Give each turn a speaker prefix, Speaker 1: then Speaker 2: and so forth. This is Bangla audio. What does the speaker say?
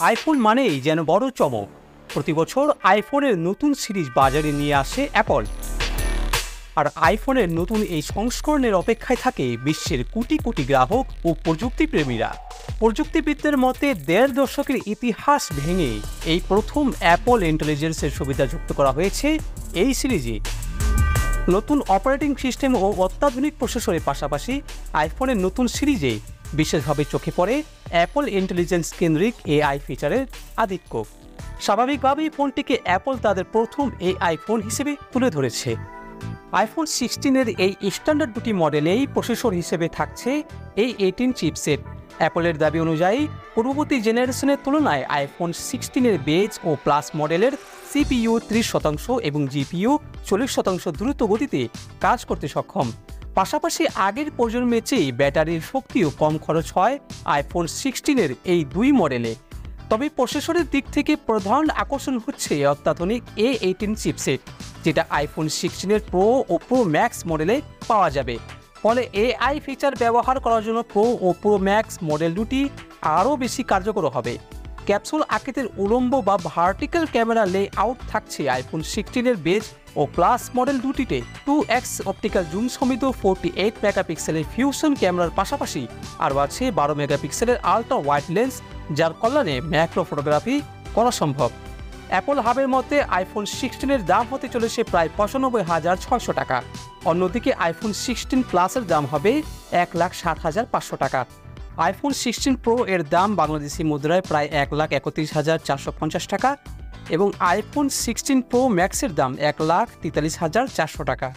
Speaker 1: আইফোন মানেই যেন বড় চমক। প্রতি বছর আইফোনের নতুন সিরিজ বাজারে নিয়ে আসে অ্যাপল। আর আইফোনের নতুন এই সংস্করণের অপেক্ষায় থাকে বিশ্বের কোটি কোটি গ্রাহক ও প্রযুক্তিপ্রেমীরা। প্রযুক্তিবিদদের মতে ১.৫ দশকের ইতিহাস ভেঙে এই প্রথম অ্যাপল ইন্টেলিজেন্সের সুবিধা যুক্ত করা হয়েছে এই সিরিজে। নতুন অপারেটিং সিস্টেম ও অত্যাধুনিক প্রসেসরের পাশাপাশি আইফোনের নতুন সিরিজে বিশেষভাবে চোখে পড়ে অ্যাপল ইন্টেলিজেন্স কেন্দ্রিক এআই ফিচারের আধিক্য। স্বাভাবিকভাবেই ফোনটিকে অ্যাপল তাদের প্রথম এআই ফোন হিসেবে তুলে ধরেছে। আইফোন 16-এর এই স্ট্যান্ডার্ড দুটি মডেলেই প্রসেসর হিসেবে থাকছে A18 চিপসেট। অ্যাপলের দাবি অনুযায়ী পূর্ববর্তী জেনারেশনের তুলনায় আইফোন 16-এর বেজ ও প্লাস মডেলের সিপিইউ 30% এবং জিপিইউ 40% দ্রুত গতিতে কাজ করতে সক্ষম। পাশাপাশি আগের প্রজন্মের চেয়ে ব্যাটারির শক্তিও কম খরচ হয় আইফোন 16-এর এই দুই মডেলে। তবে প্রসেসরের দিক থেকে প্রধান আকর্ষণ হচ্ছে অত্যাধুনিক A18 চিপসেট, যেটা আইফোন 16-এর প্রো ও প্রো ম্যাক্স মডেলে পাওয়া যাবে। ফলে এআই ফিচার ব্যবহার করার জন্য প্রো ও প্রো ম্যাক্স মডেল দুটি আরও বেশি কার্যকর হবে। ক্যাপসুল আকৃতির উলম্ব বা ভার্টিক্যাল ক্যামেরা লে-আউট থাকছে আইফোন 16-এর বেজ ও প্লাস মডেল দুটিতে। 2x অপটিক্যাল জুম সমেত 48 মেগাপিক্সেলের ফিউশন ক্যামেরার পাশাপাশি আরও আছে 12 মেগাপিক্সেলের আলট্রা ওয়াইড লেন্স, যার কল্যাণে ম্যাক্রো ফটোগ্রাফি করা সম্ভব। অ্যাপল হাবের মতে আইফোন 16-এর দাম হতে চলেছে প্রায় ৯৫,৬০০ টাকা। অন্যদিকে আইফোন 16 প্লাসের দাম হবে ১,৬০,৫০০ টাকা। আইফোন 16 প্রো এর দাম বাংলাদেশি মুদ্রায় প্রায় ১,৩১,৪৫০ টাকা এবং আইফোন 16 প্রো ম্যাক্সের দাম ১,৪৩,৪০০ টাকা।